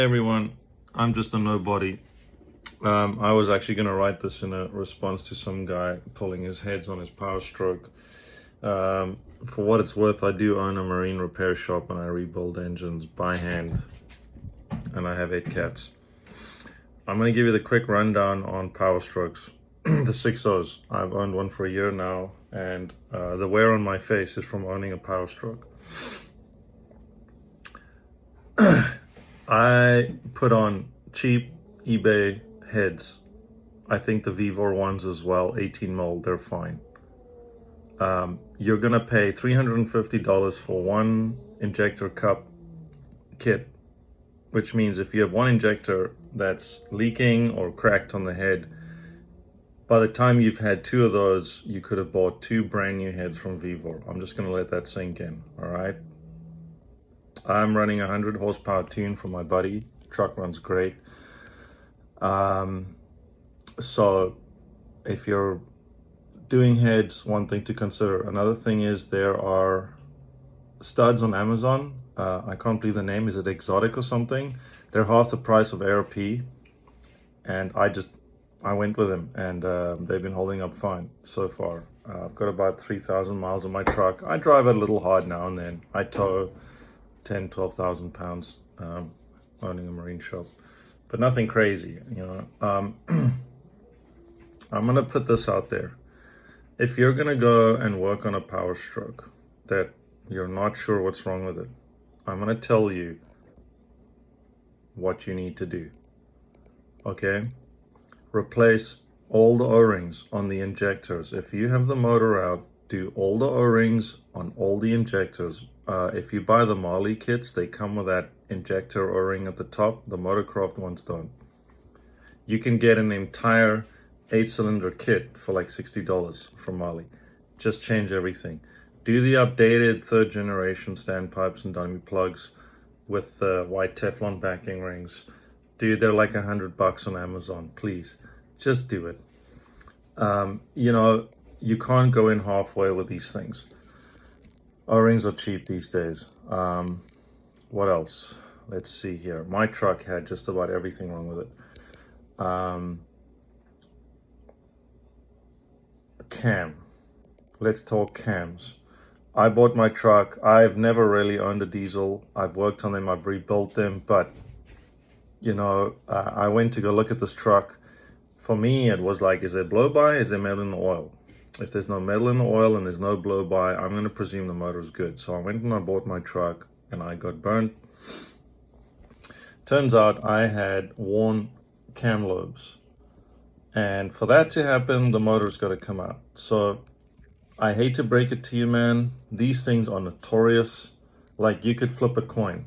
Hey everyone, I'm just a nobody. I was actually going to write this in a response to some guy pulling his heads on his Powerstroke. For what it's worth, I do own a marine repair shop and I rebuild engines by hand, and I have 8 cats. I'm going to give you the quick rundown on Powerstrokes, the 6.0s. I've owned one for a year now, and the wear on my face is from owning a Powerstroke. I put on cheap eBay heads. I think the Vivor ones as well, 18 mil, they're fine. You're gonna pay $350 for one injector cup kit, which means if you have one injector that's leaking or cracked on the head, by the time you've had 2 of those, you could have bought 2 brand new heads from Vivor. I'm just gonna let that sink in, all right? I'm running a 100 horsepower tune for my buddy. Truck runs great. So if you're doing heads, one thing to consider. Another thing is there are studs on Amazon. I can't believe the name. Is it Exotic or something? They're half the price of ARP, and I went with them, and they've been holding up fine so far. I've got about 3,000 miles on my truck. I drive it a little hard now and then. I tow 12,000 pounds, owning a marine shop, but nothing crazy, you know. I'm gonna put this out there. If you're gonna go and work on a Powerstroke that you're not sure what's wrong with it, I'm gonna tell you what you need to do. Okay? Replace all the O-rings on the injectors. If you have the motor out, do all the O-rings on all the injectors. If you buy the Marley kits, they come with that injector O-ring at the top. The Motorcraft ones don't. You can get an entire 8-cylinder kit for like $60 from Marley. Just change everything. Do the updated 3rd generation standpipes and dummy plugs with the white Teflon backing rings. Dude, they're like $100 on Amazon. Please, just do it. You know, you can't go in halfway with these things. O-rings are cheap these days. What else? Let's see here. My truck had just about everything wrong with it. Cam. Let's talk cams. I bought my truck. I've never really owned a diesel. I've worked on them. I've rebuilt them. But, you know, I went to go look at this truck. For me, it was like, is there blow-by? Is there metal in the oil? If there's no metal in the oil and there's no blow-by, I'm going to presume the motor is good. So I went and I bought my truck and I got burnt. Turns out I had worn cam lobes. And for that to happen, the motor's got to come out. So I hate to break it to you, man. These things are notorious. Like, you could flip a coin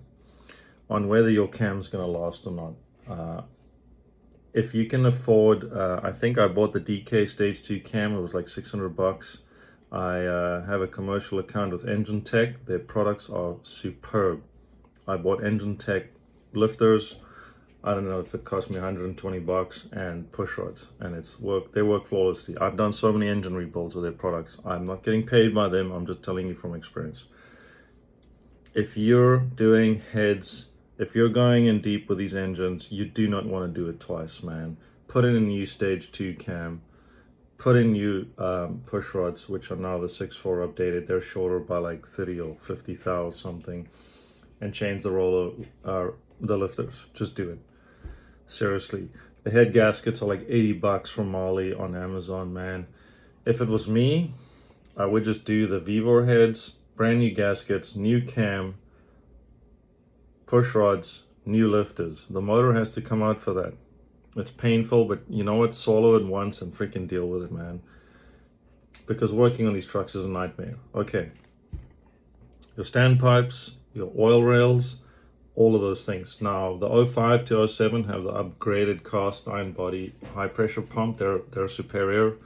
on whether your cam's going to last or not. If you can afford, I think I bought the DK Stage 2 cam. It was like $600. I have a commercial account with Engine Tech. Their products are superb. I bought Engine Tech lifters. I don't know if it cost me $120, and push rods, and they work flawlessly. I've done so many engine rebuilds with their products. I'm not getting paid by them. I'm just telling you from experience. If you're doing heads, if you're going in deep with these engines, you do not want to do it twice, man. Put in a new Stage 2 cam. Put in new push rods, which are now the 6.4 updated. They're shorter by like 30 or 50 thou something. And change the roller, the lifters. Just do it. Seriously. The head gaskets are like $80 from Marley on Amazon, man. If it was me, I would just do the Vivor heads, brand new gaskets, new cam, push rods, new lifters. The motor has to come out for that. It's painful, but you know what? Swallow it once and freaking deal with it, man. Because working on these trucks is a nightmare. Okay. Your standpipes, your oil rails, all of those things. Now, the 05 to 07 have the upgraded cast iron body high pressure pump. They're superior.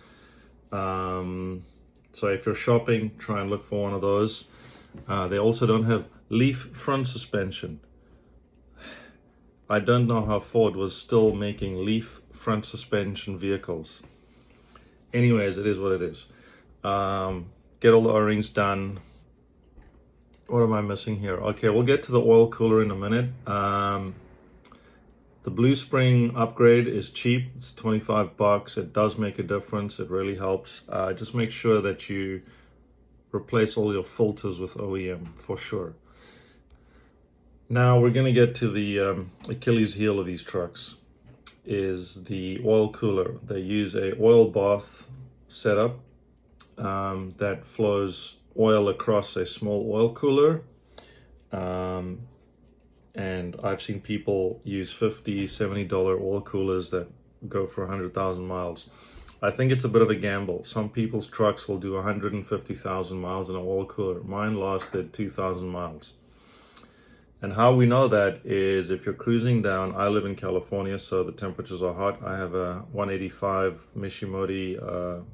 So if you're shopping, try and look for one of those. They also don't have leaf front suspension. I don't know how Ford was still making leaf front suspension vehicles. Anyways, it is what it is. Get all the O-rings done. What am I missing here? Okay, we'll get to the oil cooler in a minute. The Blue Spring upgrade is cheap. It's 25 bucks. It does make a difference. It really helps. Just make sure that you replace all your filters with OEM for sure. Now we're going to get to the Achilles heel of these trucks, is the oil cooler. They use a oil bath setup that flows oil across a small oil cooler. And I've seen people use $50, $70 oil coolers that go for 100,000 miles. I think it's a bit of a gamble. Some people's trucks will do 150,000 miles in an oil cooler. Mine lasted 2,000 miles. And how we know that is if you're cruising down, I live in California, so the temperatures are hot. I have a 185 Mishimoto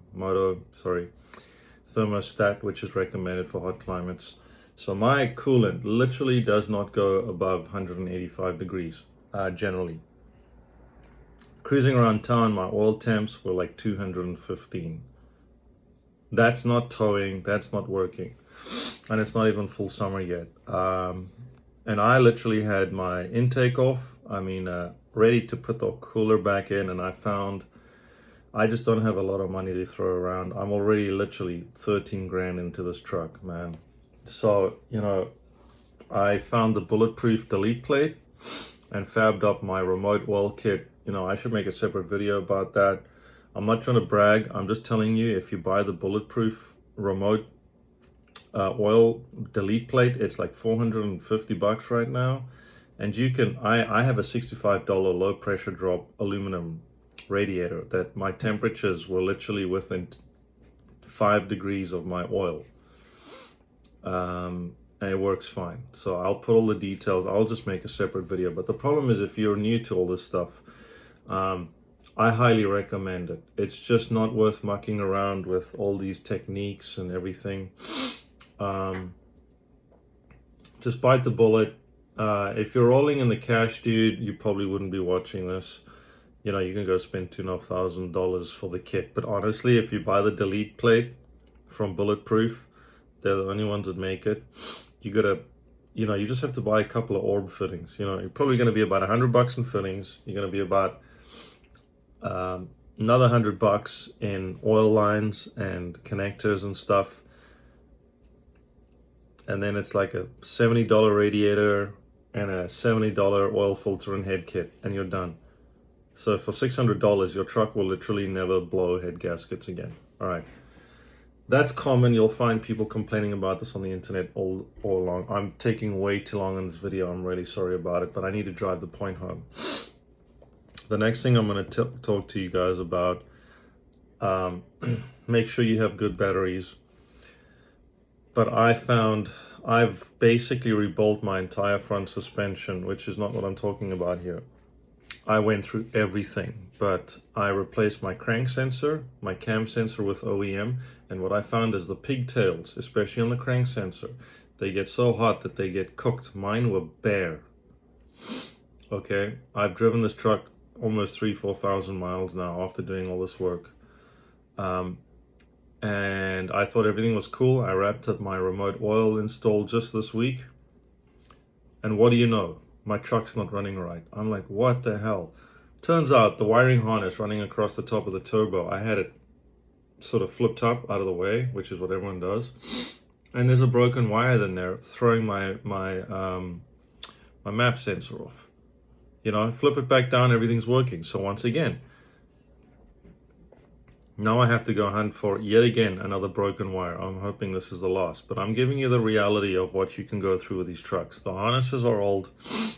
thermostat, which is recommended for hot climates. So my coolant literally does not go above 185 degrees, generally. Cruising around town, my oil temps were like 215. That's not towing, that's not working. And it's not even full summer yet. And I literally had my intake off, ready to put the cooler back in, and I found I just don't have a lot of money to throw around. I'm already literally 13 grand into this truck, man. So, I found the bulletproof delete plate and fabbed up my remote oil kit. I should make a separate video about that. I'm not trying to brag. I'm just telling you, if you buy the bulletproof remote oil delete plate, it's like 450 bucks right now. And you can, I have a $65 low pressure drop aluminum radiator that my temperatures were literally within 5 degrees of my oil. And it works fine. So I'll put all the details. I'll just make a separate video. But the problem is, if you're new to all this stuff, I highly recommend it. It's just not worth mucking around with all these techniques and everything. Just bite the bullet. If you're rolling in the cash, dude, you probably wouldn't be watching this. You can go spend $2,500 for the kit. But honestly, if you buy the delete plate from Bulletproof, they're the only ones that make it. You just have to buy a couple of orb fittings. You're probably going to be about $100 in fittings. You're going to be about another $100 in oil lines and connectors and stuff. And then it's like a $70 radiator and a $70 oil filter and head kit, and you're done. So for $600, your truck will literally never blow head gaskets again. All right. That's common. You'll find people complaining about this on the internet all along. I'm taking way too long in this video. I'm really sorry about it, but I need to drive the point home. The next thing I'm going to talk to you guys about, make sure you have good batteries. But I've basically rebuilt my entire front suspension, which is not what I'm talking about here. I went through everything, but I replaced my crank sensor, my cam sensor with OEM, and what I found is the pigtails, especially on the crank sensor, they get so hot that they get cooked. Mine were bare. Okay, I've driven this truck almost 4,000 miles now after doing all this work. And I thought everything was cool. I wrapped up my remote oil install just this week. And what do you know? My truck's not running right. I'm like, what the hell? Turns out the wiring harness running across the top of the turbo, I had it sort of flipped up out of the way, which is what everyone does. And there's a broken wire in there throwing my MAF sensor off. Flip it back down, everything's working. So once again, now I have to go hunt for, yet again, another broken wire. I'm hoping this is the last, but I'm giving you the reality of what you can go through with these trucks. The harnesses are old.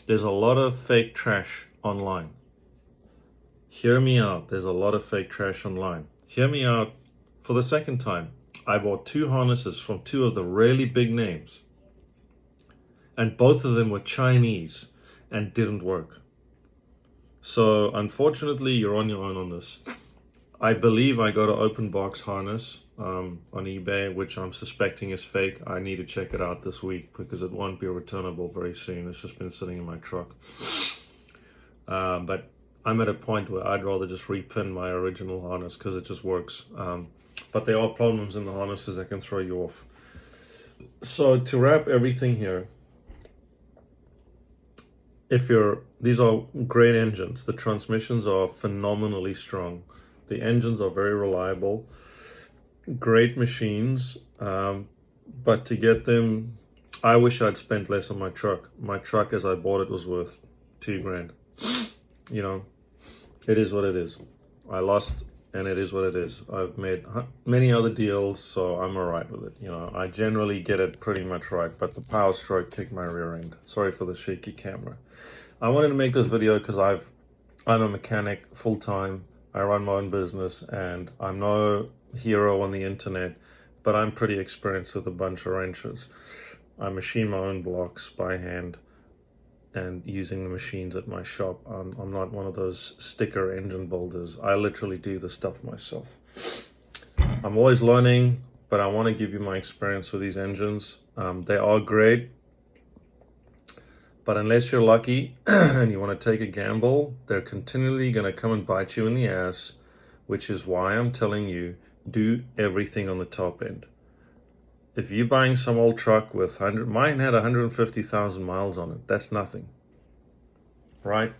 There's a lot of fake trash online. Hear me out. There's a lot of fake trash online. Hear me out for the second time. I bought 2 harnesses from 2 of the really big names, and both of them were Chinese and didn't work. So unfortunately, you're on your own on this. I believe I got an open box harness on eBay, which I'm suspecting is fake. I need to check it out this week because it won't be returnable very soon. It's just been sitting in my truck. But I'm at a point where I'd rather just repin my original harness because it just works. But there are problems in the harnesses that can throw you off. So to wrap everything here, these are great engines. The transmissions are phenomenally strong. The engines are very reliable. Great machines. But to get them, I wish I'd spent less on my truck. My truck, as I bought it, was worth $2,000. You know, it is what it is. I lost, and it is what it is. I've made many other deals, so I'm all right with it. You know, I generally get it pretty much right, but the Powerstroke kicked my rear end. Sorry for the shaky camera. I wanted to make this video because I'm a mechanic full-time. I run my own business, and I'm no hero on the internet, but I'm pretty experienced with a bunch of wrenches. I machine my own blocks by hand and using the machines at my shop. I'm not one of those sticker engine builders. I literally do the stuff myself. I'm always learning, but I want to give you my experience with these engines. They are great, but unless you're lucky and you want to take a gamble, they're continually going to come and bite you in the ass, which is why I'm telling you, do everything on the top end. If you're buying some old truck with mine had 150,000 miles on it, that's nothing, right?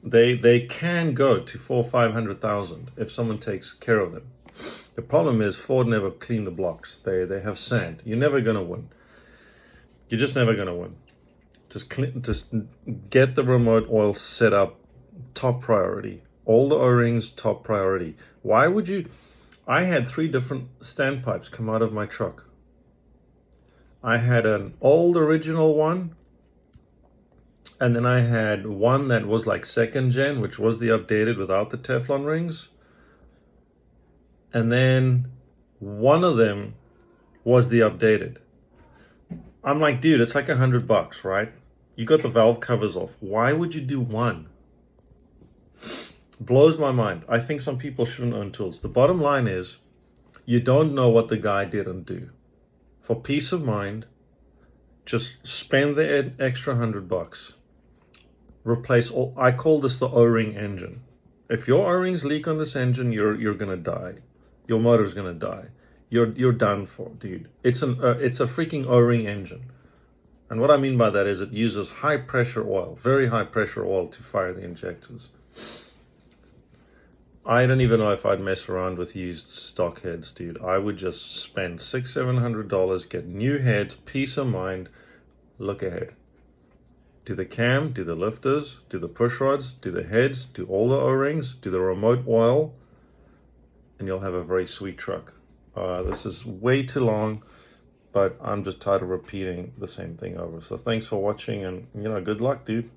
They can go to 400,000 or 500,000 if someone takes care of them. The problem is Ford never cleaned the blocks. They have sand. You're never gonna win. You're just never gonna win. Just get the remote oil set up, top priority. All the O-rings, top priority. Why would you? I had 3 different standpipes come out of my truck. I had an old original one, and then I had one that was like 2nd gen, which was the updated without the Teflon rings. And then one of them was the updated. I'm like, dude, it's like $100, right? You got the valve covers off. Why would you do one? Blows my mind. I think some people shouldn't own tools. The bottom line is, you don't know what the guy didn't do. For peace of mind, just spend the extra $100. Replace all. I call this the O-ring engine. If your O-rings leak on this engine, you're gonna die. Your motor's gonna die. You're done for, dude. It's a freaking O-ring engine. And what I mean by that is it uses high pressure oil, very high pressure oil to fire the injectors. I don't even know if I'd mess around with used stock heads, dude. I would just spend $600-700, get new heads, peace of mind, look ahead. Do the cam, do the lifters, do the push rods, do the heads, do all the O-rings, do the remote oil, and you'll have a very sweet truck. This is way too long, but I'm just tired of repeating the same thing over. So thanks for watching, and good luck, dude.